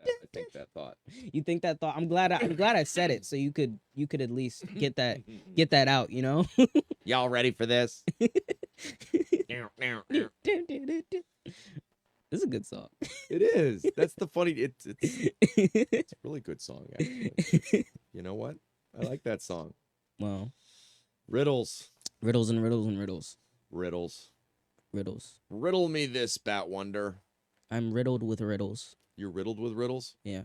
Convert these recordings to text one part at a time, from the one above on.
I think that thought. You think that thought? I'm glad I said it so you could at least get that out, you know? Y'all ready for this? This is a good song. It is. That's the funny. It's a really good song, actually. You know what? I like that song. Well, Riddles. riddles and riddles and riddles. Riddles. Riddles. Riddle me this, Bat Wonder. I'm riddled with riddles. You're riddled with riddles? Yeah.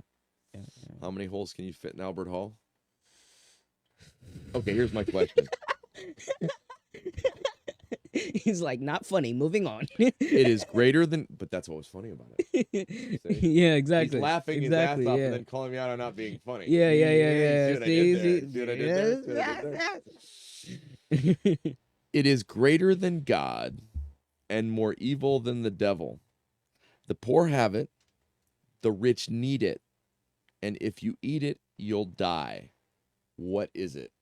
How many holes can you fit in Albert Hall? Okay, here's my question. He's like, not funny. Moving on. It is greater than, but that's what was funny about it. See? Yeah, exactly. He's laughing exactly, his ass off yeah. and then calling me out on not being funny. Yeah. See what I did there? See what I did there? See what I did there? It is greater than God and more evil than the devil. The poor have it, the rich need it, and if you eat it, you'll die. What is it?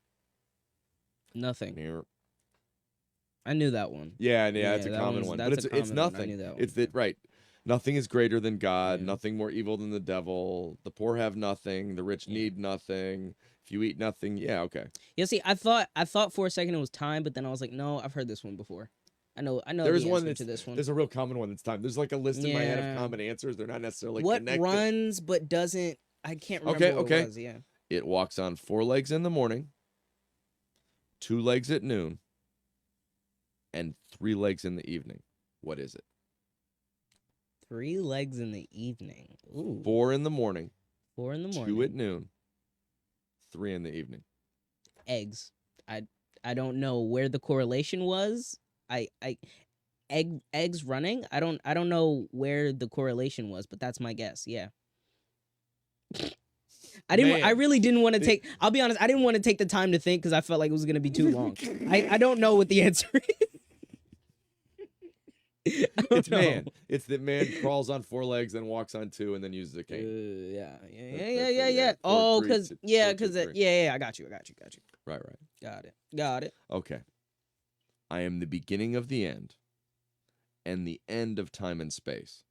Nothing. Here. I knew that one. Yeah, that's a common one. But it's nothing. I knew that one. It's that right. Nothing is greater than God, Yeah. nothing more evil than the devil. The poor have nothing, the rich need nothing. If you eat nothing, yeah, okay. Yeah, see, I thought for a second it was time, but then I was like, no, I've heard this one before. I know There's the one answer that's to this one. There's a real common one that's time. There's like a list in my head Yeah. of common answers. They're not necessarily What connected. runs but doesn't? I can't remember what it was. Yeah. It walks on 4 legs in the morning, 2 legs at noon, and 3 legs in the evening. What is it? 3 legs in the evening. Ooh. 4 in the morning, 4 in the morning. 2 at noon, 3 in the evening. Eggs. I don't know where the correlation was. Eggs running. I don't know where the correlation was, but that's my guess. Yeah. I really didn't want to take. I'll be honest. I didn't want to take the time to think because I felt like it was gonna be too long. I don't know what the answer is. It's man. It's that man crawls on 4 legs, then walks on 2, and then uses a cane. Yeah. Oh, because I got you. Right. Got it. Okay. I am the beginning of the end, and the end of time and space.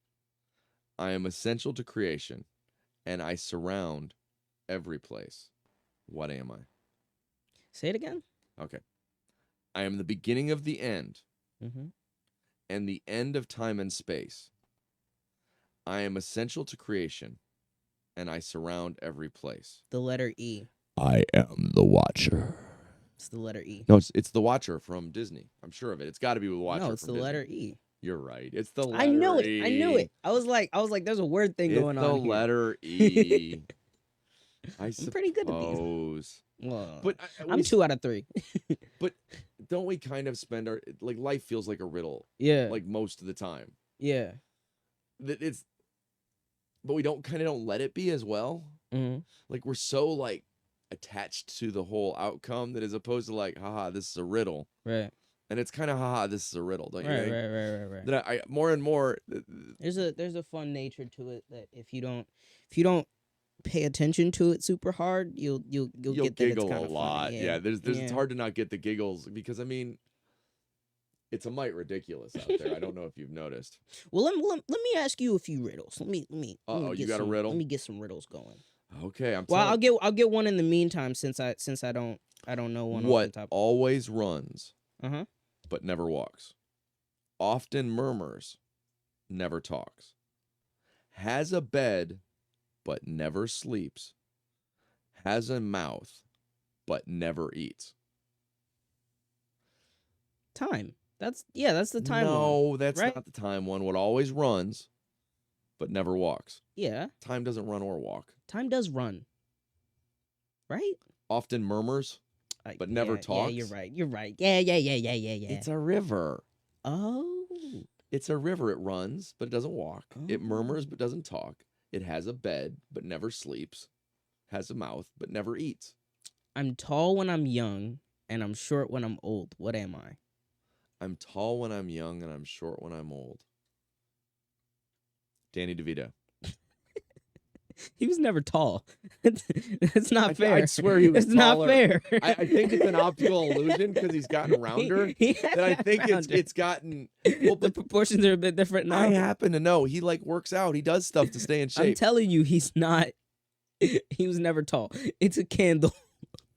I am essential to creation, and I surround every place. What am I? Say it again. Okay. I am the beginning of the end, Mm-hmm. and the end of time and space. I am essential to creation, and I surround every place. The letter E. I am the Watcher. It's the letter E. No, it's the Watcher from Disney. I'm sure of it. It's got to be the Watcher. No, it's from the Disney. letter E. You're right. It's the letter I knew E. it. I knew it. I was like, there's a word thing going on It's here. the letter E. I'm pretty good at these. Well, But I'm 2 out of 3. But don't we kind of spend our life feels like a riddle? Yeah. Like most of the time. Yeah. But we don't let it be as well. Mm-hmm. Like we're so attached to the whole outcome that as opposed to haha, this is a riddle. Right. And it's kind of haha, this is a riddle, don't you think? Right. That I more and more. There's a fun nature to it that if you don't pay attention to it super hard, you'll get that it's giggle kind a of lot. funny. Yeah. It's hard to not get the giggles because I mean, it's a mite ridiculous out there. I don't know if you've noticed. Well, let me ask you a few riddles. Let me. You got a riddle? Let me get some riddles going. Okay, I'll get one in the meantime since I don't know one off the top. What always runs, Uh-huh. but never walks, often murmurs, never talks, has a bed, but never sleeps, has a mouth, but never eats. Time. That's the time one. No, that's right? not the time one. What always runs, but never walks. Yeah. Time doesn't run or walk. Time does run. Right? Often murmurs, but never talks. Yeah, you're right. Yeah. It's a river. Oh. It's a river. It runs, but it doesn't walk. It Oh. murmurs, but doesn't talk. It has a bed, but never sleeps. Has a mouth, but never eats. I'm tall when I'm young, and I'm short when I'm old. What am I? I'm tall when I'm young, and I'm short when I'm old. Danny DeVito. He was never tall. It's not fair. I swear he was It's taller. not fair. I think it's an optical illusion because he's gotten rounder. That I think it's gotten. Well, The proportions are a bit different now. I happen to know he like works out. He does stuff to stay in shape. I'm telling you, he's not. He was never tall. It's a candle.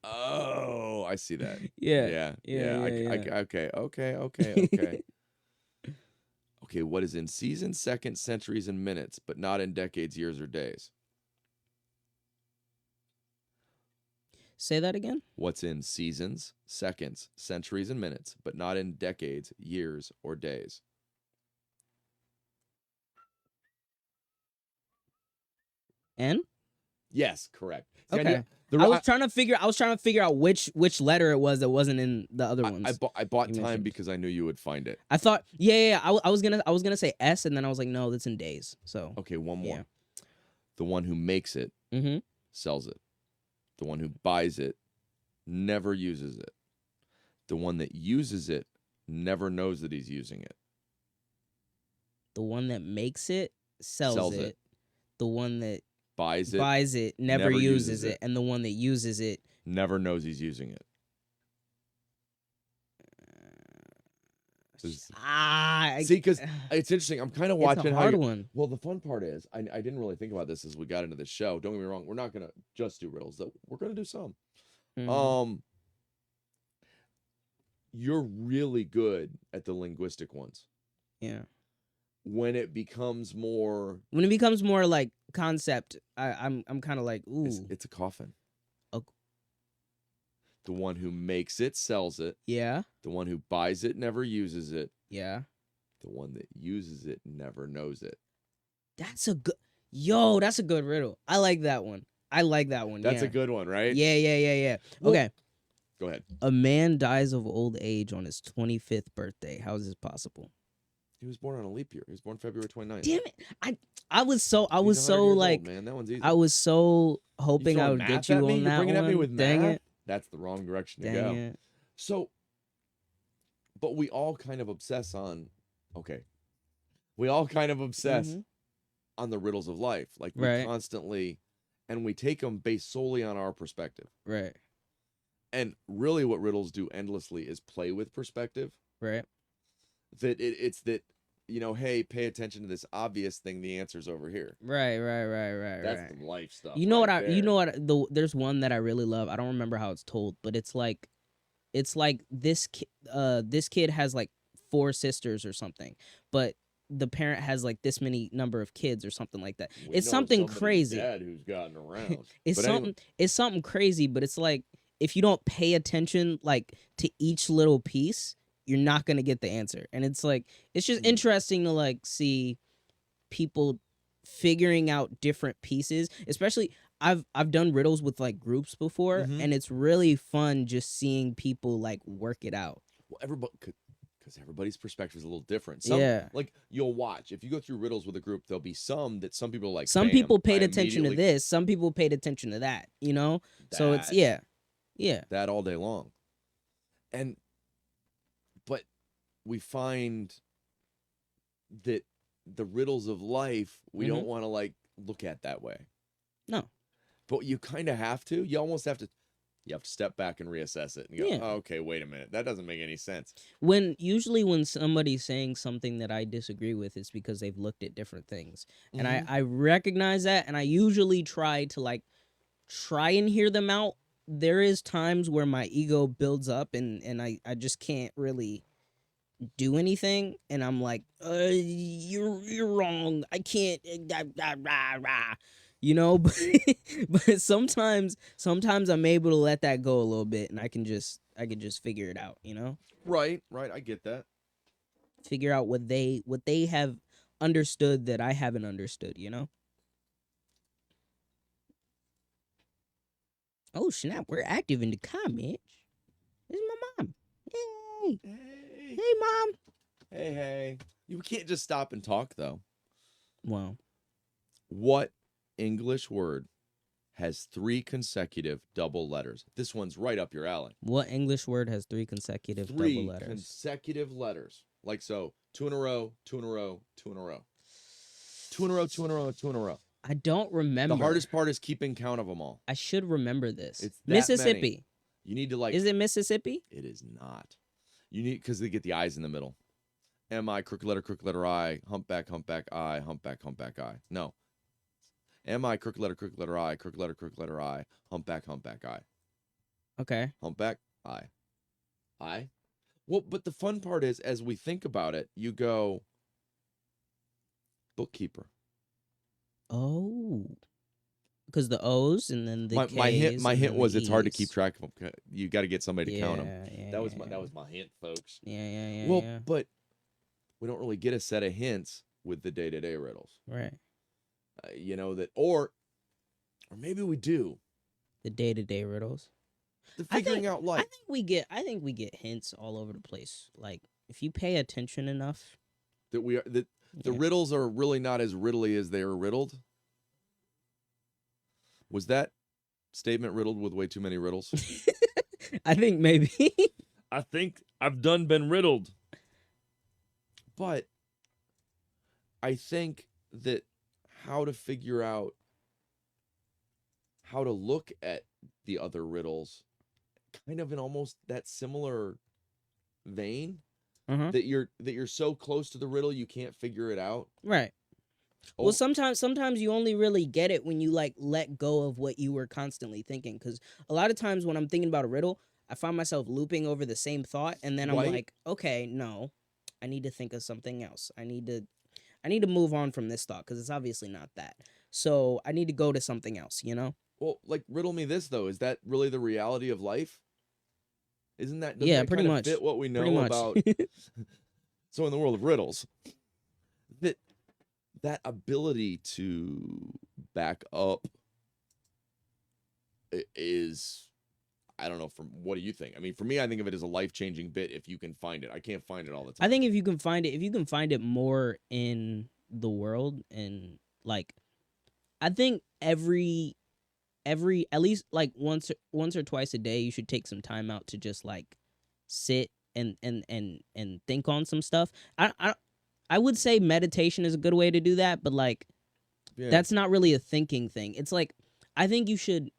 Oh, I see that. Yeah. Okay. Okay, what is in seasons, seconds, centuries, and minutes, but not in decades, years, or days? Say that again? What's in seasons, seconds, centuries, and minutes, but not in decades, years, or days? N? Yes, correct. Okay. I was trying to figure out which letter it was that wasn't in the other ones. I bought time because I knew you would find it. I thought, yeah. I was gonna say S, and then I was like, no, that's in days. So okay, one more. Yeah. The one who makes it sells it. The one who buys it never uses it. The one that uses it never knows that he's using it. The one that makes it sells it. The one that buys it never uses it, and the one that uses it never knows he's using it. See, because it's interesting. I'm kind of watching it's a hard one. Well, the fun part is I didn't really think about this as we got into the show. Don't get me wrong. We're not gonna just do riddles. Though we're gonna do some. You're really good at the linguistic ones. Yeah. When it becomes more like concept, I'm kind of like, ooh. It's a coffin. Oh. The one who makes it sells it. Yeah. The one who buys it never uses it. Yeah. The one that uses it never knows it. That's a good riddle. I like that one. That's a good one, right? Yeah. Well, okay. Go ahead. A man dies of old age on his 25th birthday. How is this possible? He was born on a leap year. He was born February 29th. Damn it. I was so like old, man. That one's easy. I was so hoping I would get you on that one. At me with Dang math? it. That's the wrong direction to Dang go. it. So, but we all kind of obsess on, we all kind of obsess on the riddles of life. Like we constantly, and we take them based solely on our perspective. Right. And really what riddles do endlessly is play with perspective. Right. That it's that, hey, pay attention to this obvious thing. The answer's over here. Right. That's the life stuff. There's one that I really love. I don't remember how it's told, but it's like this kid has like 4 sisters or something, but the parent has like this many number of kids or something like that. It's something crazy. Dad who's gotten around. It's something crazy, but it's like if you don't pay attention like to each little piece, you're not gonna get the answer. And it's like it's just interesting to like see people figuring out different pieces. Especially I've done riddles with like groups before, and it's really fun just seeing people like work it out. Well, because everybody's perspective is a little different. Like you'll watch if you go through riddles with a group, there'll be some people are like. Some people paid attention to this. Some people paid attention to that. So it's yeah. That all day long, but we find that the riddles of life we don't want to like look at that way. No, but you kind of have to. You almost have to. You have to step back and reassess it and go, oh, okay, wait a minute. That doesn't make any sense. Usually when somebody's saying something that I disagree with, it's because they've looked at different things. And I recognize that, and I usually try and hear them out. There is times where my ego builds up and I just can't really do anything. And I'm like, you're wrong. I can't, but sometimes I'm able to let that go a little bit, and I can just figure it out, Right. I get that. Figure out what they have understood that I haven't understood, Oh snap! We're active in the comments. This is my mom. Yay! Hey, mom. Hey. You can't just stop and talk though. Wow. What English word has 3 consecutive double letters? This one's right up your alley. What English word has 3 consecutive double letters? 3 consecutive letters. Like so, 2 in a row, 2 in a row, 2 in a row. 2 in a row, 2 in a row, 2 in a row. I don't remember. The hardest part is keeping count of them all. I should remember this. It's that Mississippi. Many. You need to like. Is it Mississippi? It is not. You need because they get the I's in the middle. M-I, crooked letter I, humpback, I, humpback, I. No. M-I, crooked letter I, crooked letter I, humpback, I. Okay. Humpback, I. Well, but the fun part is, as we think about it, you go, bookkeeper. Oh. Because the O's and then the K's. My hint was it's hard to E's. keep track of them. You got to get somebody to count them. Yeah, That was my hint, folks. Yeah. Well, but we don't really get a set of hints with the day-to-day riddles. Right. You know that, or maybe we do. The day-to-day riddles. The figuring out life. I think we get hints all over the place. Like if you pay attention enough. That the riddles are really not as riddly as they are riddled. Was that statement riddled with way too many riddles? I think maybe. I think I've been riddled. But I think that how to figure out how to look at the other riddles kind of in almost that similar vein that you're so close to the riddle you can't figure it out. Right. Oh. Well, sometimes you only really get it when you like let go of what you were constantly thinking. Because a lot of times when I'm thinking about a riddle, I find myself looping over the same thought, and then I'm like, okay, no, I need to think of something else. I need to move on from this thought because it's obviously not that. So I need to go to something else. You know? Well, like riddle me this though: is that really the reality of life? Isn't that yeah, pretty much fit what we know about? So in the world of riddles, that ability to back up is, I don't know, what do you think? I mean, for me, I think of it as a life-changing bit if you can find it. I can't find it all the time. I think if you can find it more in the world, and like, I think every at least like once or twice a day you should take some time out to just like sit and think on some stuff. I would say meditation is a good way to do that, but like that's not really a thinking thing. It's like I think you should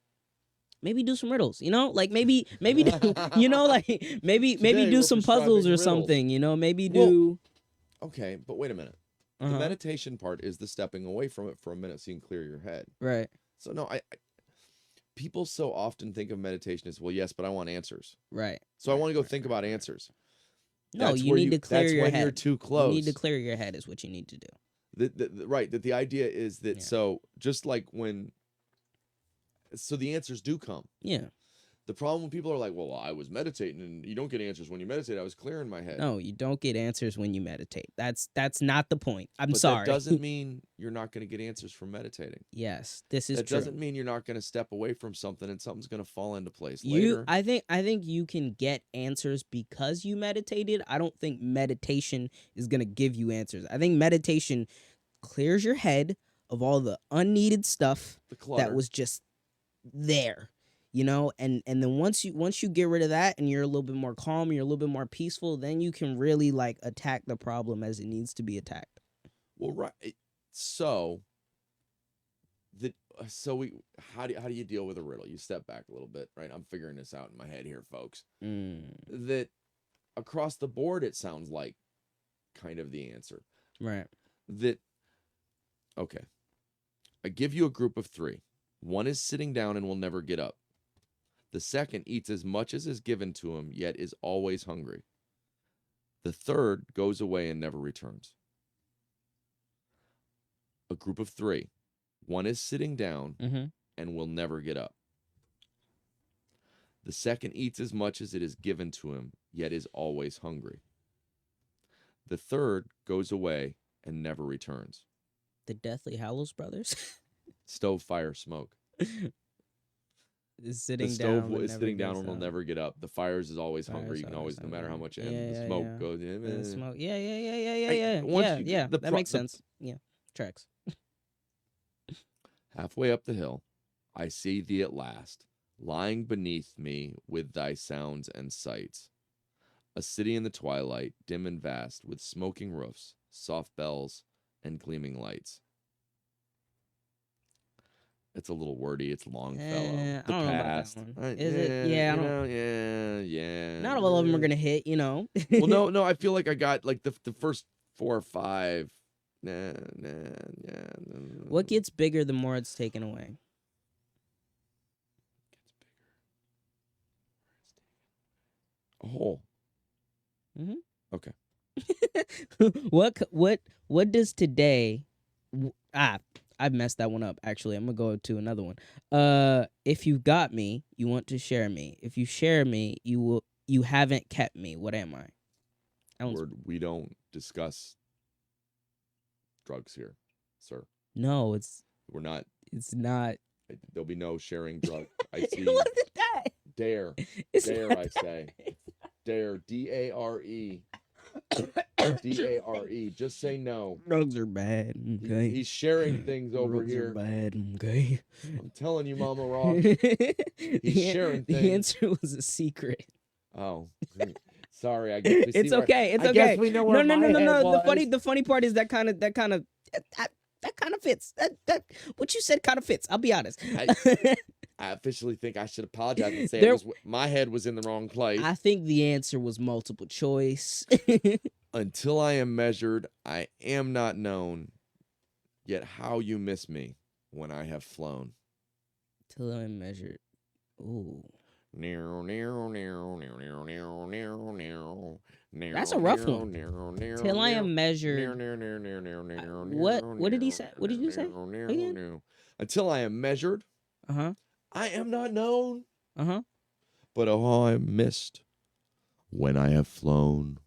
maybe do some riddles, you know? Like maybe do, you know, like maybe do some puzzles or something, you know? Maybe do okay, but wait a minute. The meditation part is the stepping away from it for a minute so you can clear your head. Right. So no, I people so often think of meditation as, well, yes, but I want answers. Right. So I want to go think about answers. No, you need to clear your head. That's when you're too close. You need to clear your head is what you need to do. Right. That the idea is that, so just like so the answers do come. Yeah. The problem when people are like, well, I was meditating, and you don't get answers when you meditate. I was clearing my head. No, you don't get answers when you meditate. That's not the point. I'm sorry. That doesn't mean you're not going to get answers from meditating. Yes, this is true. That doesn't mean you're not going to step away from something and something's going to fall into place later. I think you can get answers because you meditated. I don't think meditation is going to give you answers. I think meditation clears your head of all the unneeded stuff that was just there. You know, and then once you get rid of that and you're a little bit more calm, you're a little bit more peaceful, then you can really like attack the problem as it needs to be attacked. Well, right. So how do you deal with a riddle? You step back a little bit, right? I'm figuring this out in my head here, folks. That across the board, it sounds like kind of the answer. Right. Okay. I give you a group of 3. One is sitting down and will never get up. The second eats as much as is given to him, yet is always hungry. The third goes away and never returns. A group of 3. One is sitting down and will never get up. The second eats as much as it is given to him, yet is always hungry. The third goes away and never returns. The Deathly Hallows Brothers? Stove, fire, smoke. Is sitting the down. stove is sitting down and will never get up. The fires is always hungry. You can always, no matter how much the smoke goes in. The smoke. Yeah. That makes sense. Yeah, tracks. Halfway up the hill, I see thee at last, lying beneath me with thy sounds and sights. A city in the twilight, dim and vast, with smoking roofs, soft bells, and gleaming lights. It's a little wordy. It's Longfellow. I The don't know about past. that one. Is it? Yeah, I don't. Yeah. Not all of them are gonna hit, you know. Well, no. I feel like I got like the first 4 or 5. Nah. What gets bigger the more it's taken away? A hole. Mm-hmm. Okay. What does today? I messed that one up. Actually, I'm gonna go to another one. If you got me, you want to share me. If you share me, you haven't kept me. What am I? We don't discuss drugs here, sir. No, We're not. It's not. There'll be no sharing drugs. I see. It wasn't that. Dare. It's Dare, not I that. say. Dare. D-A-R-E. D-A-R-E. Just say no. Drugs are bad. Okay. He's sharing things over Drugs here. are bad. Okay. I'm telling you, Mama Ross. He's sharing things. The answer was a secret. Oh. Sorry, I guess we see It's okay. It's I okay. guess we know where No. my head was. The funny part is that kind of fits. That what you said kind of fits. I'll be honest. I officially think I should apologize and say my head was in the wrong place. I think the answer was multiple choice. Until I am measured, I am not known. Yet how you miss me when I have flown. Till I'm measured. Ooh. That's a rough one. Till I am measured. What did he say? What did you say? Again? Until I am measured, I am not known. But oh, how I am missed when I have flown.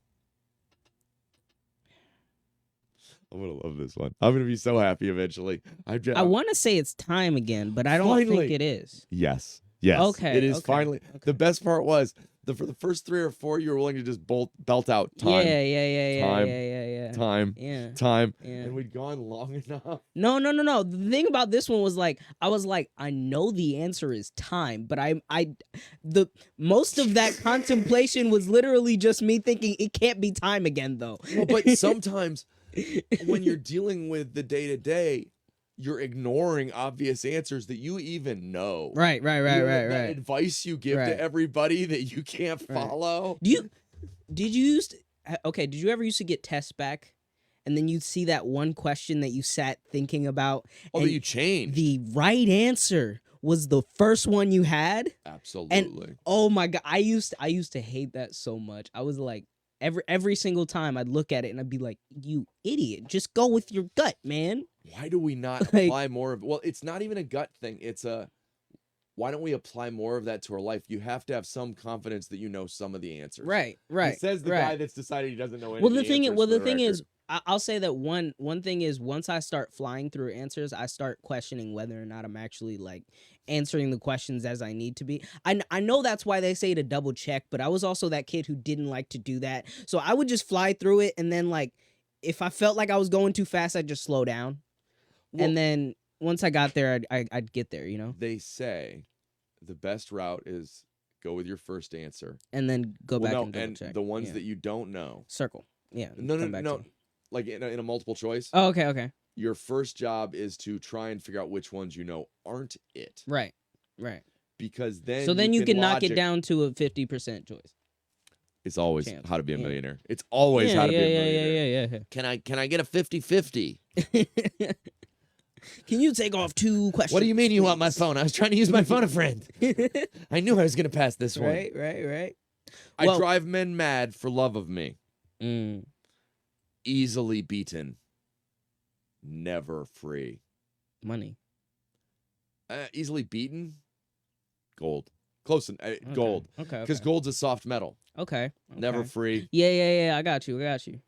I'm gonna love this one. I'm gonna be so happy eventually. I want to say it's time again, but I don't think it is. Yes. Yes. Okay. It is finally. Okay. The best part was for the first 3 or 4, you were willing to just belt out time. Yeah. Time. And we'd gone long enough. No. The thing about this one was like, I know the answer is time, but the most of that contemplation was literally just me thinking it can't be time again, though. Well, but sometimes when you're dealing with the day-to-day, you're ignoring obvious answers that you even know. Right. That advice you give to everybody that you can't follow. Did you ever used to get tests back and then you'd see that one question that you sat thinking about? Oh, that you changed. The right answer was the first one you had? Absolutely. And, oh my God, I used to hate that so much. I was like, every single time I'd look at it and I'd be like, you idiot, just go with your gut, man. Why do we not apply more of, well, it's not even a gut thing. It's why don't we apply more of that to our life? You have to have some confidence that you know some of the answers. Right. He says the guy that's decided he doesn't know any Well, of the answers. the thing is, I'll say that one thing is once I start flying through answers, I start questioning whether or not I'm actually like answering the questions as I need to be. I know that's why they say to double check, but I was also that kid who didn't like to do that. So I would just fly through it, and then like if I felt like I was going too fast, I'd just slow down. Well, and then once I got there, I'd get there, you know? They say the best route is go with your first answer. And then go back and double check. The ones that you don't know. Circle. Yeah. No. Like in a multiple choice. Oh, okay. Your first job is to try and figure out which ones you know aren't it. Right. Because then you can knock it down to a 50% choice. It's always how to be a millionaire. It's always how to be a millionaire. Yeah. Can I get a 50-50? Can you take off 2 questions? What do you mean you want my phone? I was trying to use my phone a friend. I knew I was going to pass this one. Right. I drive men mad for love of me. Mm. Easily beaten. Never free. Money. Easily beaten? Gold. Close. Gold. Okay. Because gold's a soft metal. Okay. Never free. Yeah. I got you.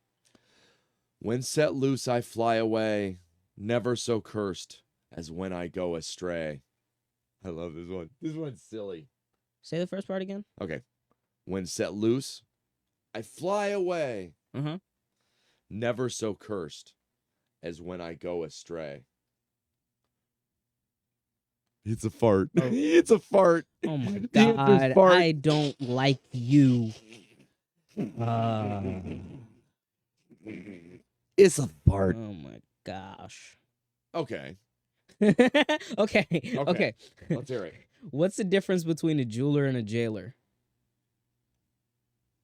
When set loose, I fly away. Never so cursed as when I go astray. I love this one. This one's silly. Say the first part again. Okay. When set loose, I fly away. Never so cursed as when I go astray. It's a fart. Oh. It's a fart. Oh my God. I don't like you. It's a fart. Oh my gosh. Okay. Okay. Let's hear it. What's the difference between a jeweler and a jailer?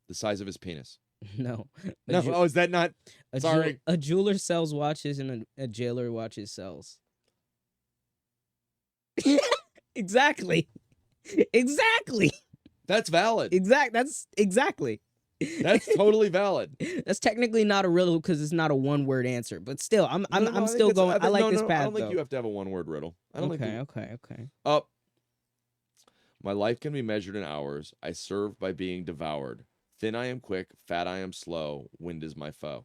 The size of his penis. No. No, oh, is that not? Sorry. A jeweler sells watches and a jailer watches sells. Exactly. Exactly. That's valid. That's exactly. That's totally valid. That's technically not a riddle because it's not a one-word answer, but still, I'm I still think going. I like this path. I don't think though. you have to have a one-word riddle. I don't think. Okay. Up. My life can be measured in hours. I serve by being devoured. Thin I am quick, fat I am slow. Wind is my foe.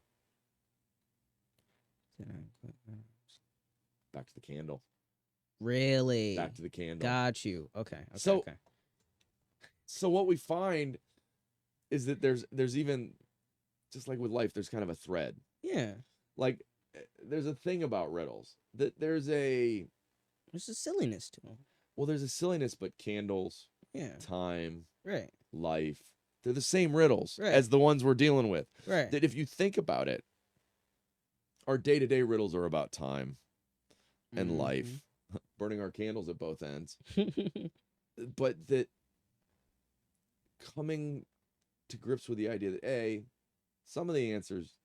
Back to the candle. Really? Back to the candle. Got you. Okay. So what we find is that there's even, just like with life, there's kind of a thread. Yeah. Like, there's a thing about riddles that there's a silliness to them. Well, there's a silliness, but candles, time, right, life, they're the same riddles right. as the ones we're dealing with. Right. That if you think about it, our day-to-day riddles are about time and life, burning our candles at both ends. But that coming to grips with the idea that some of the answers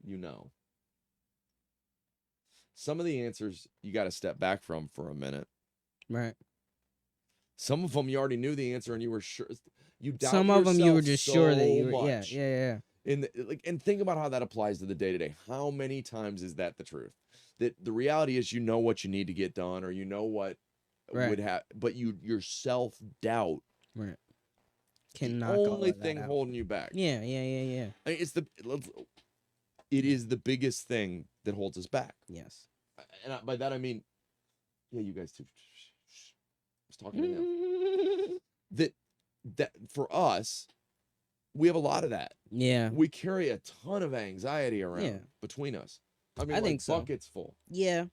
some of the answers you got to step back from for a minute. Right. Some of them you already knew the answer and you were sure. You doubt some of them you were just so sure that you were. much. Yeah. And think about how that applies to the day-to-day. How many times is that the truth? That the reality is you know what you need to get done, or you know what would happen, but your self-doubt can the knock only thing holding you back. Yeah. I mean, it is the biggest thing that holds us back. Yes. And by that I mean, you guys too. I was talking to him. that for us, we have a lot of that. Yeah. We carry a ton of anxiety around between us. I mean, I think so. Buckets full. Yeah.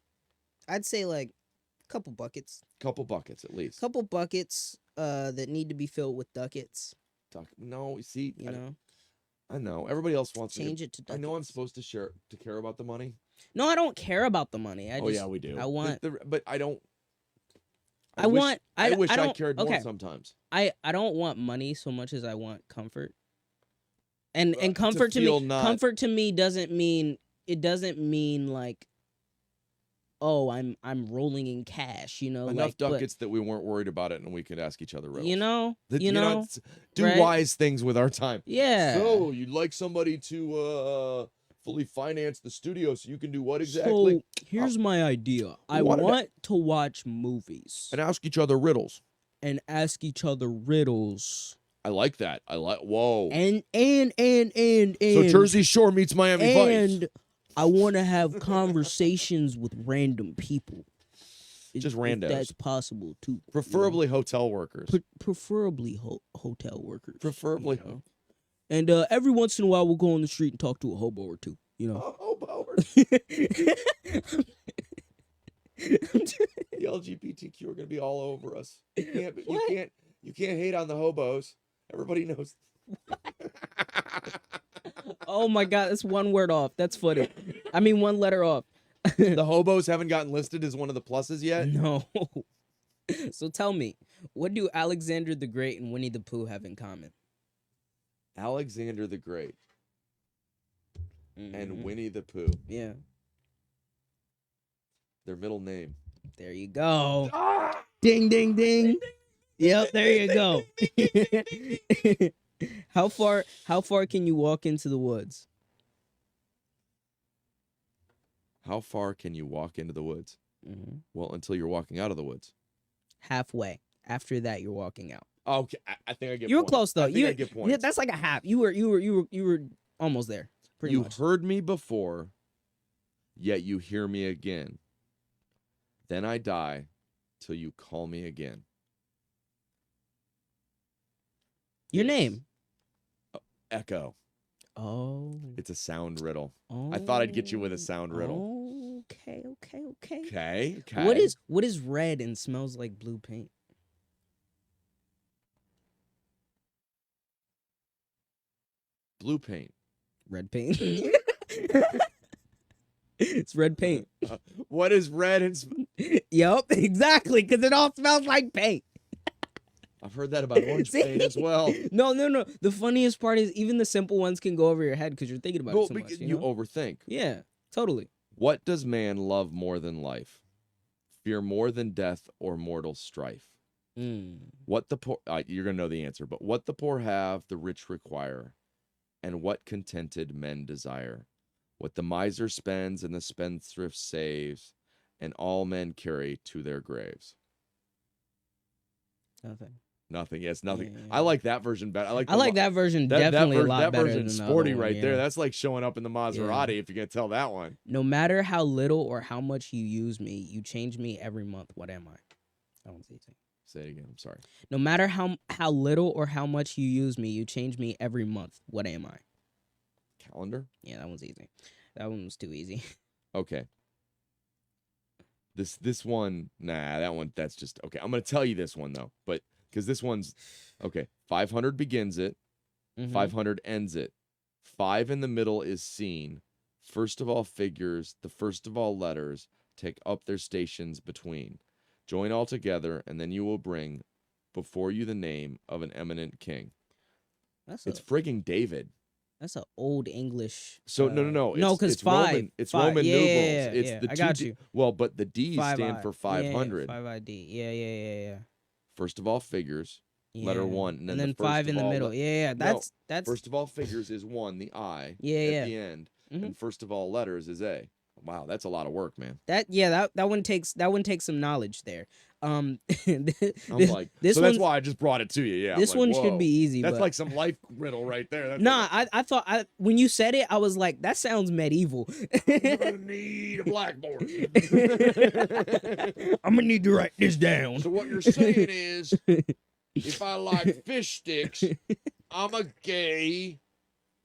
I'd say like a couple buckets. Couple buckets at least. Couple buckets that need to be filled with ducats. No, see, know. I know. Everybody else wants change it to ducats. I know I'm supposed to care about the money. No, I don't care about the money. We do. I want but I don't. I wish I cared more sometimes. I don't want money so much as I want comfort. And comfort comfort to me doesn't mean like, oh, I'm rolling in cash, Enough ducats that we weren't worried about it and we could ask each other riddles. Do right? wise things with our time. Yeah. So you'd like somebody to fully finance the studio so you can do what exactly? So here's my idea. I want to watch movies and ask each other riddles. I like that. Whoa. And so Jersey Shore meets Miami Vice. And I want to have conversations with random people. Just randos. If that's possible too. Preferably hotel workers. Preferably hotel workers. Preferably. And every once in a while, we'll go on the street and talk to a hobo or two. A hobo or two. The LGBTQ are going to be all over us. You can't hate on the hobos. Everybody knows. Oh my God, that's one word off. That's funny. I mean, one letter off. The hobos haven't gotten listed as one of the pluses yet? No. So tell me, what do Alexander the Great and Winnie the Pooh have in common? Alexander the Great and Winnie the Pooh. Yeah. Their middle name. There you go. Ah! Ding, ding, ding. Yep, there you go. How far can you walk into the woods? How far can you walk into the woods? Well, until you're walking out of the woods. Halfway. After that, you're walking out. Okay, I think I get. You were close though. I get points. Yeah, that's like a half. You were almost there. Pretty much. You heard me before, yet you hear me again. Then I die, till you call me again. Your name? Echo. Oh. It's a sound riddle. Oh. I thought I'd get you with a sound riddle. Okay. Okay. What is red and smells like blue paint? Blue paint. Red paint. It's red paint. What is red and Yup, exactly, because it all smells like paint. I've heard that about orange See? paint as well. No. The funniest part is even the simple ones can go over your head because you're thinking about it so much. You overthink. Yeah, totally. What does man love more than life? Fear more than death or mortal strife? What the poor, you're going to know the answer, but what the poor have, the rich require, and what contented men desire. What the miser spends and the spendthrift saves, and all men carry to their graves. Nothing. Yes, nothing. Yeah. I like that version better. I like that version definitely a lot better than the sporty other one, right there. That's like showing up in the Maserati if you can tell that one. No matter how little or how much you use me, you change me every month. What am I? That one's easy. Say it again. I'm sorry. No matter how little or how much you use me, you change me every month. What am I? Calendar? Yeah, that one's easy. That one was too easy. Okay. This one, that one, that's just okay. I'm gonna tell you this one though, but because this one's okay. 500 begins it, 500 ends it. 5 in the middle is seen. First of all figures, the first of all letters take up their stations between. Join all together, and then you will bring before you the name of an eminent king. It's frigging David. That's an old English. So no. No, because 5. It's five. Roman numerals. It's yeah. the I got you. Well, but the D's stand for 500. 5ID. Yeah. First of all figures, letter 1, and then, the 5 in the middle. That's first of all figures is 1, the I. At the end, and first of all letters is A. Wow, that's a lot of work, man. That one takes some knowledge there. That's why I just brought it to you. Yeah, this one should be easy. That's like some life riddle right there. I thought when you said it, I was like, that sounds medieval. I'm gonna need a blackboard. I'm gonna need to write this down. So what you're saying is, if I like fish sticks, I'm a gay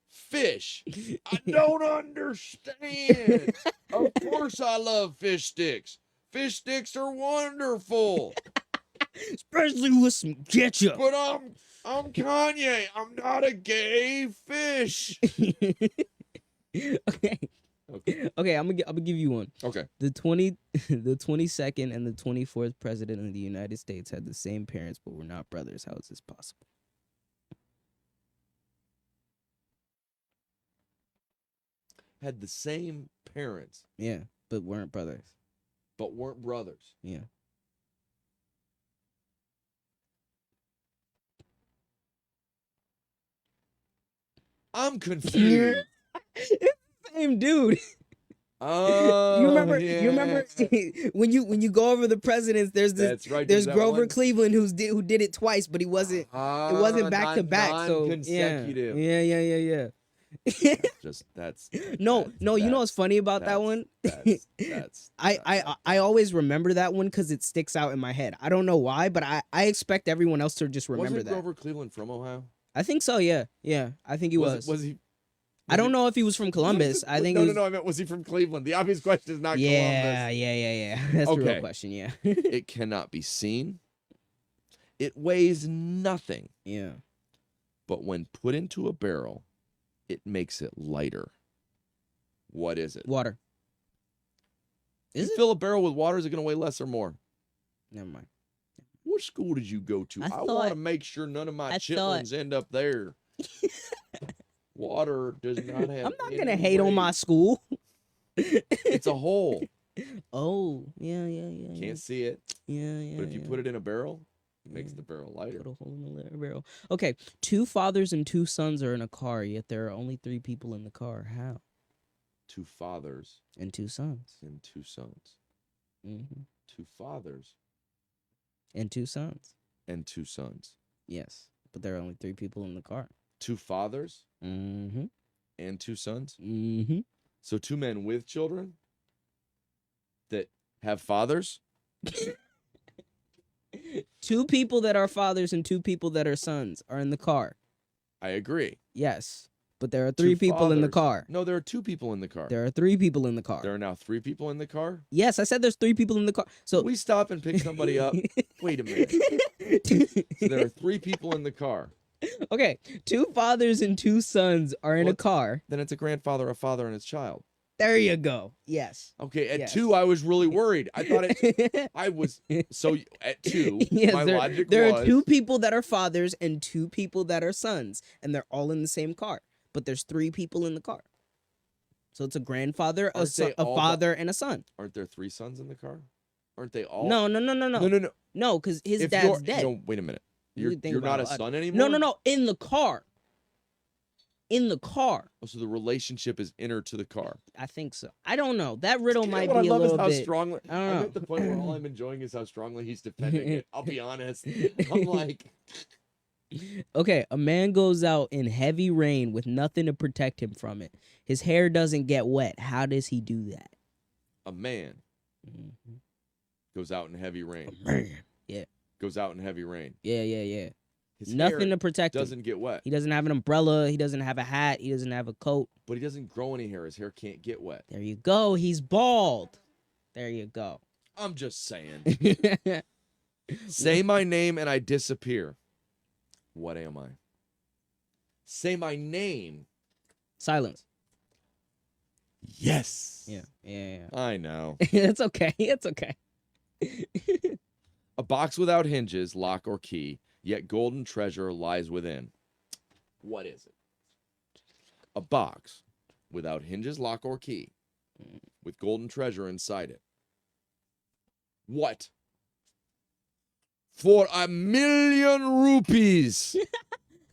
fish. I don't understand. Of course I love fish sticks. Fish sticks are wonderful. Especially with some ketchup. But I'm Kanye. I'm not a gay fish. Okay, I'm gonna give you one. Okay. The 22nd and the 24th president of the United States had the same parents but were not brothers. How is this possible? Had the same parents. Yeah, but weren't brothers. Yeah. I'm confused. It's the same dude. Oh, you remember when you go over the presidents, there's Grover Cleveland who did it twice, but it wasn't back to back, so consecutive. Yeah. that's no. You know what's funny about that one? I always remember that one because it sticks out in my head. I don't know why, but I expect everyone else to just remember that. Grover Cleveland from Ohio? I think so. Yeah. I think he was. Was he? I don't know if he was from Columbus. I think no. I meant, was he from Cleveland? The obvious question is not Columbus. Yeah. That's the real question. Yeah. It cannot be seen. It weighs nothing. Yeah. But when put into a barrel, it makes it lighter. What is it? Water. Is it? Fill a barrel with water, is it going to weigh less or more? Never mind. What school did you go to? I want to make sure none of my chitlins end up there. Water does not have. I'm not going to hate on my school. It's a hole. Oh, yeah. Can't see it. Yeah. But if you put it in a barrel, it makes the barrel lighter. Put a hole in the barrel. Okay, 2 fathers and 2 sons are in a car, yet there are only 3 people in the car. How? 2 fathers. And 2 sons. And 2 sons. 2 fathers. And 2 sons. And 2 sons. Yes, but there are only 3 people in the car. 2 fathers. And 2 sons. So 2 men with children that have fathers. 2 people that are fathers and 2 people that are sons are in the car. I agree. Yes, but there are 3 people in the car. No, there are 2 people in the car. There are 3 people in the car. There are now 3 people in the car? Yes, I said there's 3 people in the car. So we stop and pick somebody up. Wait a minute. So there are 3 people in the car. Okay, 2 fathers and 2 sons are in a car. Then it's a grandfather, a father, and his child. There you go. Yes. Okay, at Yes. 2, I was really worried. I thought I was so at 2. Yes, my logic there was are 2 people that are fathers and 2 people that are sons, and they're all in the same car. But there's 3 people in the car. So it's a grandfather, a father, and a son. Aren't there 3 sons in the car? Aren't they all? No. No. No, because his If dad's dead. No, wait a minute. You You're not a son anymore? No. In the car. In the car. Oh, so the relationship is inner to the car. I think so. I don't know. That riddle might what be I love a little is how bit. strongly. I don't know. I'm at the point where all I'm enjoying is how strongly he's defending it. I'll be honest. I'm like, Okay, a man goes out in heavy rain with nothing to protect him from it. His hair doesn't get wet. How does he do that? a man goes out in heavy rain. A man. Yeah. Goes out in heavy rain. Yeah. His Nothing hair to protect him. doesn't get wet. He doesn't have an umbrella. He doesn't have a hat. He doesn't have a coat. But he doesn't grow any hair. His hair can't get wet. There you go. He's bald. There you go. I'm just saying. Say my name and I disappear. What am I? Say my name. Silence. Yes. Yeah. I know. It's okay. It's okay. A box without hinges, lock, or key, yet golden treasure lies within. What is it? A box without hinges, lock, or key, with golden treasure inside it. What? For 1,000,000 rupees.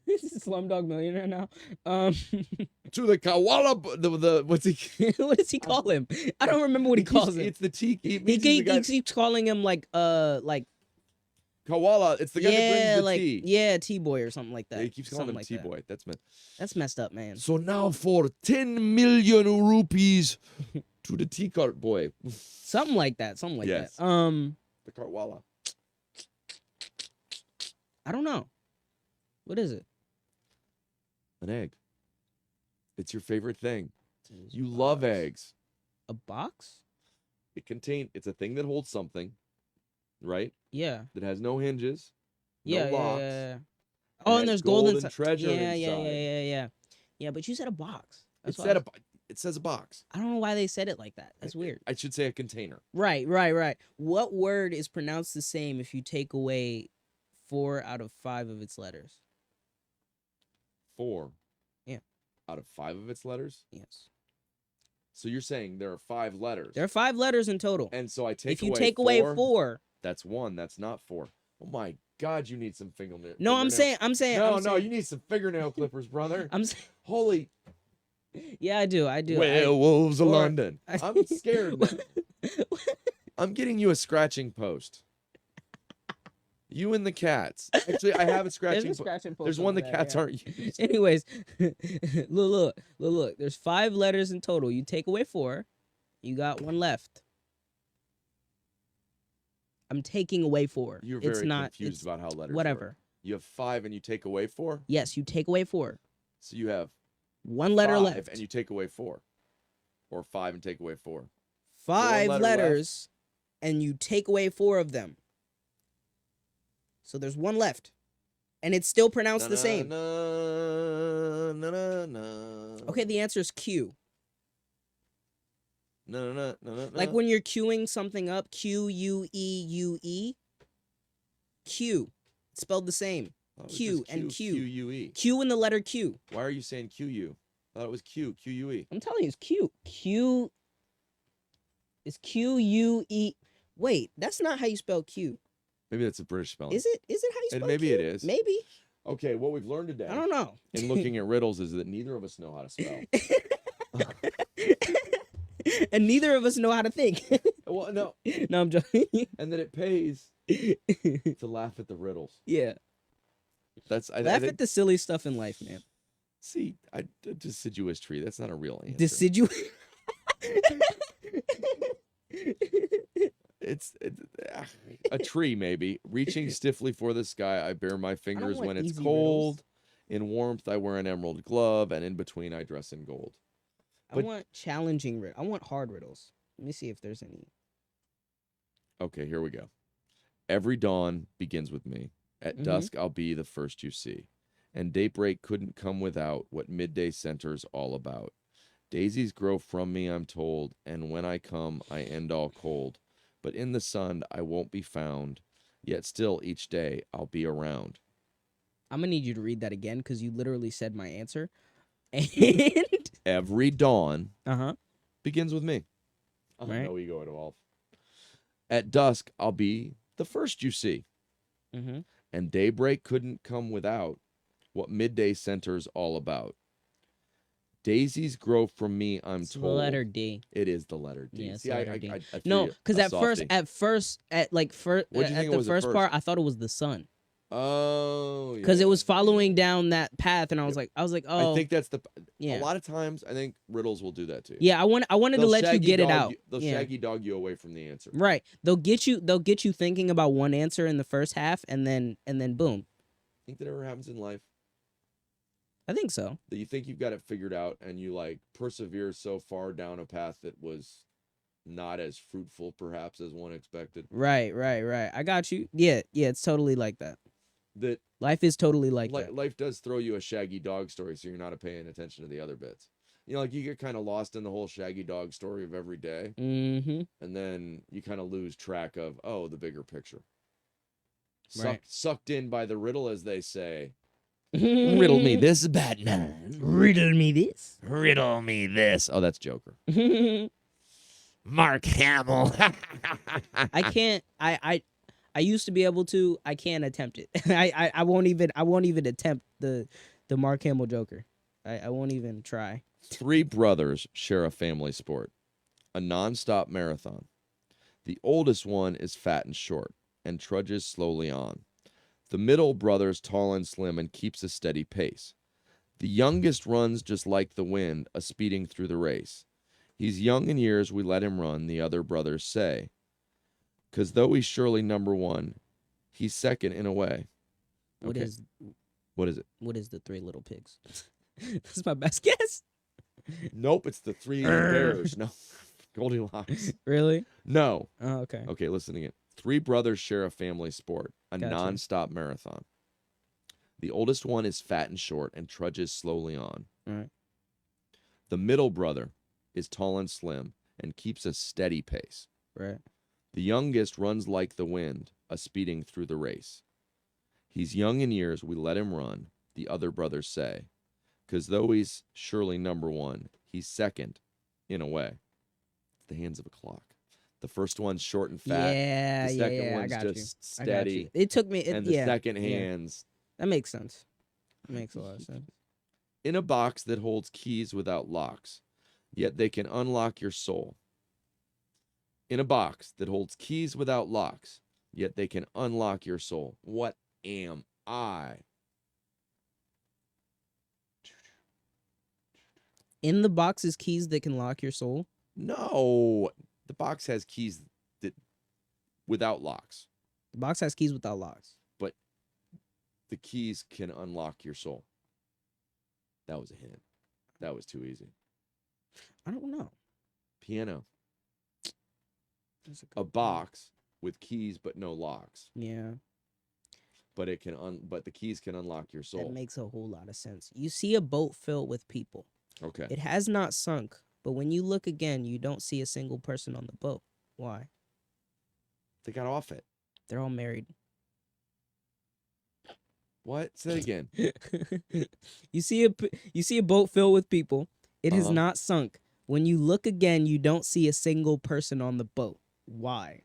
This is Slumdog Millionaire now. To the Kawala, the what's he? What does he call him? I don't remember what he calls him. It's the T. He keeps calling him like Kawala. It's the guy that brings the tea. Yeah, T-boy or something like that. Yeah, he keeps calling him like T-boy. That's messed up, man. So now for 10,000,000 rupees to the tea cart boy. Something like that. Yes. The Cartwala. I don't know. What is it? An egg. It's your favorite thing. You love eggs. A box? It's a thing that holds something, right? Yeah. That has no hinges, no locks. Yeah. Oh, and there's golden treasure inside. inside. Yeah, but you said a box. It says a box. I don't know why they said it like that. That's weird. I should say a container. Right. What word is pronounced the same if you take away 4 out of 5 of its letters? 4. Yeah. Out of 5 of its letters? Yes. So you're saying there are 5 letters. There are 5 letters in total. And so I take if you take away 4, that's 1. That's not 4. Oh my God, you need some fingernail. No, I'm saying. No, you need some fingernail clippers, brother. Holy. Yeah, I do. Werewolves of London. I'm scared now. I'm getting you a scratching post. You and the cats. Actually, I have a scratching post. There's one the cats aren't using. Anyways, look. There's 5 letters in total. You take away 4, you got 1 left. I'm taking away 4. You're very confused about how letters work. You have 5 and you take away 4? Yes, you take away 4. So you have 1 letter 5 left. and you take away 4. Or 5 and take away 4. 5 letters and you take away 4 of them. So there's 1 left. And it's still pronounced the same. Okay, the answer is Q. No. Like when you're queuing something up, Q-U-E-U-E. Q. It's spelled the same. Q and Q. Q-U-E. Q in the letter Q. Why are you saying Q-U? I thought it was Q. Q-U-E. I'm telling you, it's Q. Q is Q-U-E. Wait, that's not how you spell Q. Maybe that's a British spelling. Is it how you spell maybe Q? it is. Maybe. Okay, what we've learned today. I don't know. In looking at riddles is that neither of us know how to spell. And neither of us know how to think. Well, no. No, I'm joking. And that it pays to laugh at the riddles. Yeah. Laugh at the silly stuff in life, man. See, a deciduous tree. That's not a real answer. Deciduous. It's a tree, maybe. Reaching stiffly for the sky, I bare my fingers when it's cold. Riddles. In warmth, I wear an emerald glove, and in between, I dress in gold. I want challenging riddles. I want hard riddles. Let me see if there's any. Okay, here we go. Every dawn begins with me. At dusk, I'll be the first you see. And daybreak couldn't come without what midday center's all about. Daisies grow from me, I'm told, and when I come, I end all cold. But in the sun, I won't be found, yet still each day I'll be around. I'm gonna need you to read that again because you literally said my answer. And Every dawn uh-huh. begins with me. Right. No ego at all. At dusk, I'll be the first you see, Mm-hmm. and daybreak couldn't come without what midday center's all about. Daisies grow from me, I'm It's the told. letter D. It is the letter D. Yeah, it's See, the I letter D. threw No, you because a at first, softie. at What'd you think it the was at first part, first? I thought it was the sun Oh, yeah. because it was following down that path, and I was Yep. like, oh, I think that's a yeah, lot of times I think riddles will do that to you. yeah. I wanted to They'll let you shaggy get it dog out. They'll Yeah, shaggy dog you away from the answer. right. They'll get you thinking about one answer in the first half, and then boom. Think that ever happens in life? I think so. That you think you've got it figured out and you like persevere so far down a path that was not as fruitful perhaps as one expected. Right. I got you. Yeah. It's totally like that. That Life is totally like that. life does throw you a shaggy dog story, so you're not paying attention to the other bits. You know, like you get kind of lost in the whole shaggy dog story of every day, Mm-hmm. and then you kind of lose track of the bigger picture. Right. Sucked in by the riddle, as they say. Riddle me this, Batman. Riddle me this. Riddle me this. Oh, that's Joker. Mark Hamill. I can't. I used to be able to. I can't attempt it. I won't even attempt the Mark Hamill Joker. I won't even try. 3 brothers share a family sport, a nonstop marathon. The oldest one is fat and short and trudges slowly on. The middle brother's tall and slim and keeps a steady pace. The youngest runs just like the wind, a speeding through the race. He's young in years, we let him run, the other brothers say. 'Cause though he's surely number one, he's second in a way. What Okay. is What is it? What is the 3 little pigs? That's my best guess. Nope, it's the 3 bears. No, Goldilocks. Really? No. Oh, okay. Okay, listen again. 3 brothers share a family sport, a Gotcha. nonstop marathon. The oldest one is fat and short and trudges slowly on. All right. The middle brother is tall and slim and keeps a steady pace. Right. The youngest runs like the wind, a speeding through the race. He's young in years, we let him run, the other brothers say. 'Cause though he's surely number one, he's second in a way. It's the hands of a clock. The first one's short and fat. Yeah, the second I one's got just you. I got you. steady. It took me. And the second yeah. hands. That makes sense. It makes a lot of sense. In a box that holds keys without locks, yet they can unlock your soul. In a box that holds keys without locks, yet they can unlock your soul. What am I? In the box is keys that can lock your soul. No, the box has keys that without locks, The box has keys without locks. but the keys can unlock your soul. That was a hint. That was too easy. I don't know. Piano. That's A box with keys but no locks, Yeah, but it can but the keys can unlock your soul. that makes a whole lot of sense. You see a boat filled with people. Okay. It has not sunk, but when you look again, you don't see a single person on the boat. Why? They got off it. They're all married. What? Say it again. You see a boat filled with people. It has Uh-huh. not sunk. When you look again, you don't see a single person on the boat. Why?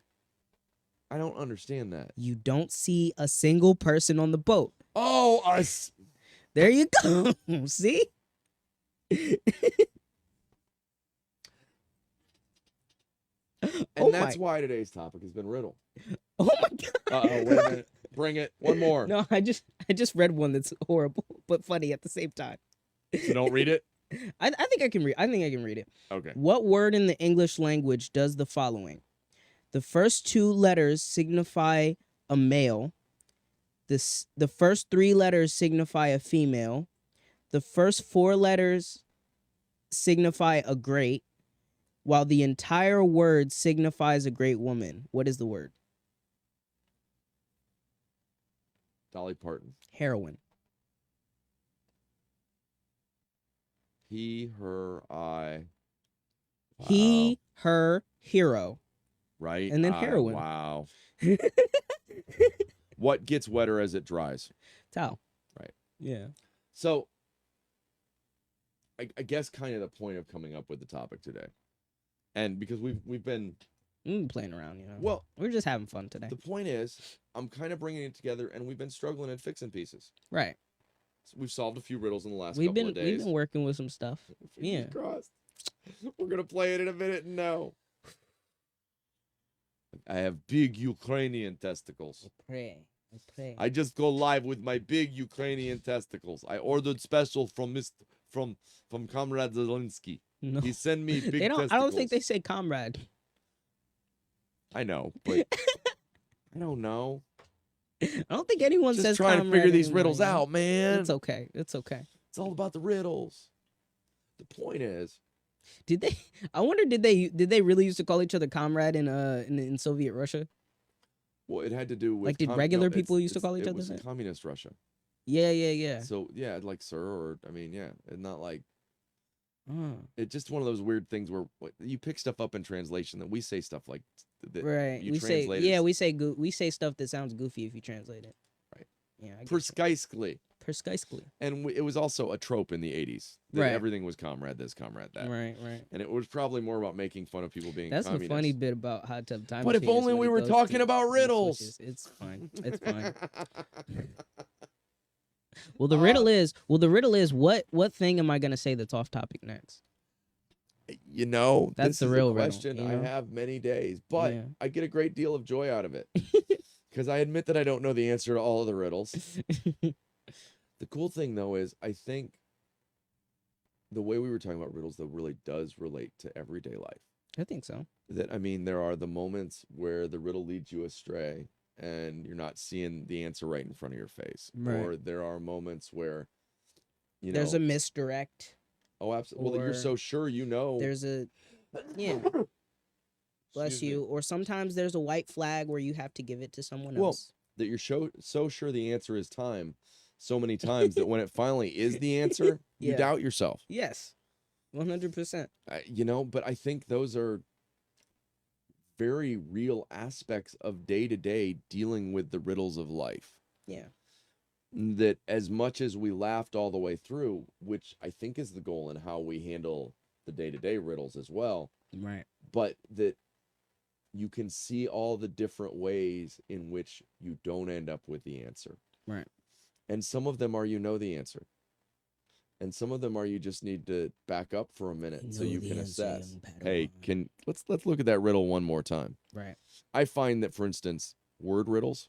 I don't understand that. You don't see a single person on the boat. Oh, There you go. See? and that's why today's topic has been riddle. Oh my god. Wait a minute. Bring it. One more. No, I just read one that's horrible but funny at the same time. So don't read it. I think I can read. I think I can read it. Okay. What word in the English language does the following? The first 2 letters signify a male. The first 3 letters signify a female. The first 4 letters signify a great, while the entire word signifies a great woman. What is the word? Dolly Parton. Heroine. He, her, I. Wow. He, her, hero, Right? and then I. heroine. Wow. What gets wetter as it dries? Towel. Right. Yeah. So, I guess kind of the point of coming up with the topic today, and because we've been playing around, you know. well, we're just having fun today. the point is, I'm kind of bringing it together, and we've been struggling and fixing pieces. Right. So we've solved a few riddles in the last couple of days. We've been working with some stuff. Fingers crossed. We're gonna play it in a minute. No. I have big Ukrainian testicles. I pray. I just go live with my big Ukrainian testicles. I ordered special from Comrade Zelensky. No. He sent me big testicles. I don't think they say comrade. I know, but I don't know. I don't think anyone Just says trying to comrade figure these anymore, riddles you know? out, man. It's okay. It's okay. It's all about the riddles. The point is, Did they? I wonder. Did they really used to call each other comrade in Soviet Russia? well, it had to do with Like, did regular people used to call each other It was that? communist Russia. Yeah. So yeah, like sir, or I mean, yeah, and not like Oh, it's just one of those weird things where you pick stuff up in translation that we say stuff like that. right. You We say translate it we say stuff that sounds goofy if you translate it. Right. Yeah. I get you. precisely. Precisely. And it was also a trope in the 80s that Right. everything was comrade this, comrade that. Right. And it was probably more about making fun of people being That's communist. the funny bit about Hot Tub Time But if Machine is only when we it were goes talking to about the riddles. switches. It's fine. It's fine. Well, the riddle is what thing am I gonna say that's off topic next? You know, That's this the is real a riddle, question you I know? have many days, but Yeah. I get a great deal of joy out of it because I admit that I don't know the answer to all of the riddles. The cool thing, though, is I think the way we were talking about riddles, though, really does relate to everyday life. I think so. That, I mean, there are the moments where the riddle leads you astray and you're not seeing the answer right in front of your face. Right. Or there are moments where, you know. There's a misdirect. Oh, absolutely. Well, you're or so sure you know. There's a yeah. Bless Excuse you. me. Or sometimes there's a white flag where you have to give it to someone Well, else. that you're so sure the answer is time so many times that when it finally is the answer, you Yeah. doubt yourself. Yes. 100%. You know, but I think those are very real aspects of day-to-day dealing with the riddles of life. Yeah. That as much as we laughed all the way through, which I think is the goal in how we handle the day-to-day riddles as well, Right. but that you can see all the different ways in which you don't end up with the answer. Right. And some of them are you know the answer. And some of them are you just need to back up for a minute so you can assess. Hey, let's look at that riddle one more time. Right. I find that, for instance, word riddles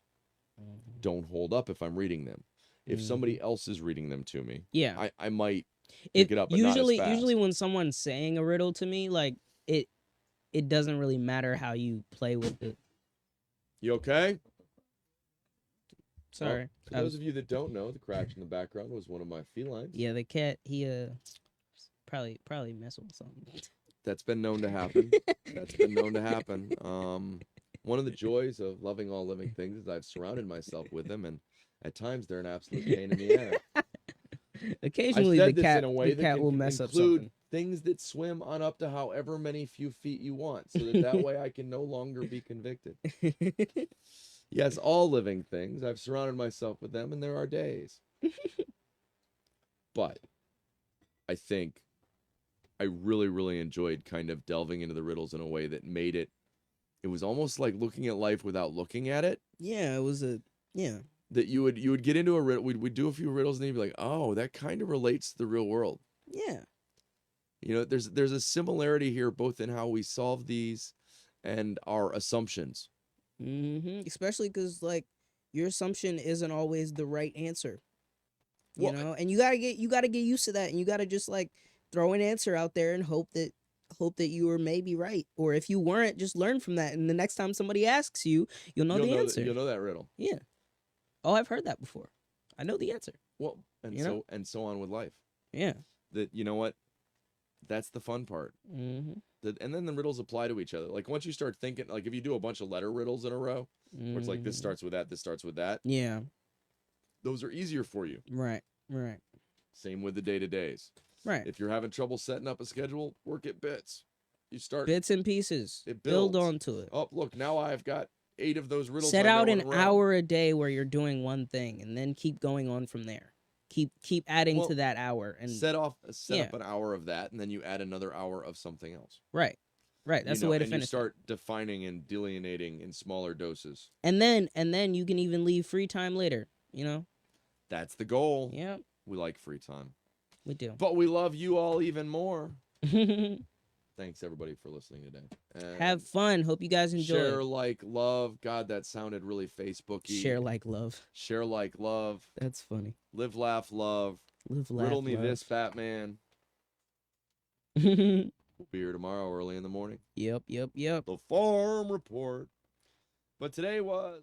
Mhm. don't hold up if I'm reading them. If somebody else is reading them to me, Yeah. I might pick it up, but usually not as fast. usually when someone's saying a riddle to me, like it doesn't really matter how you play with it. You okay? Sorry. For those of you that don't know, the crash in the background was one of my felines. Yeah, the cat, he probably messing with something. That's been known to happen. One of the joys of loving all living things is I've surrounded myself with them, and at times they're an absolute pain in the ass. Occasionally I the said this cat in a way the that cat can will mess up include something. things that swim on up to however many few feet you want, so that way I can no longer be convicted. Yes, all living things. I've surrounded myself with them, and there are days. But I think I really, really enjoyed kind of delving into the riddles in a way that made it was almost like looking at life without looking at it. Yeah, it was That you would get into a riddle, we'd do a few riddles, and then you'd be like, oh, that kind of relates to the real world. Yeah. You know, there's a similarity here, both in how we solve these and our assumptions. Especially because like your assumption isn't always the right answer. You Well, know, and you gotta get used to that, and you gotta just like throw an answer out there and hope that you were maybe right, or if you weren't, just learn from that, and the next time somebody asks you, you'll know the answer. You'll know that riddle. Yeah. Oh, I've heard that before. I know the answer. Well, and You know? so on with life. Yeah. That, you know what? That's the fun part. Mm-hmm. And then the riddles apply to each other. Like once you start thinking, like if you do a bunch of letter riddles in a row, where it's like this starts with that, this starts with that. Yeah. Those are easier for you. Right. Same with the day-to-days. Right. If you're having trouble setting up a schedule, work at bits. You start bits and pieces. It Build builds. onto it. Oh, look, now I've got 8 of those riddles. Set I know out in an a row. hour a day where you're doing one thing, and then keep going on from there. Keep adding to that hour, and set up an hour of that, and then you add another hour of something else. Right. That's the way to finish. You start defining and delineating in smaller doses. And then you can even leave free time later. That's the goal. Yeah. We like free time. We do. But we love you all even more. Thanks everybody for listening today. And have fun. Hope you guys enjoy. Share, like, love. God, that sounded really Facebooky. Share, like, love. Share, like, love. That's funny. Live, laugh, love. Live, laugh, Riddle me love. this, Batman. We'll be here tomorrow early in the morning. Yep. The Farm Report. But today was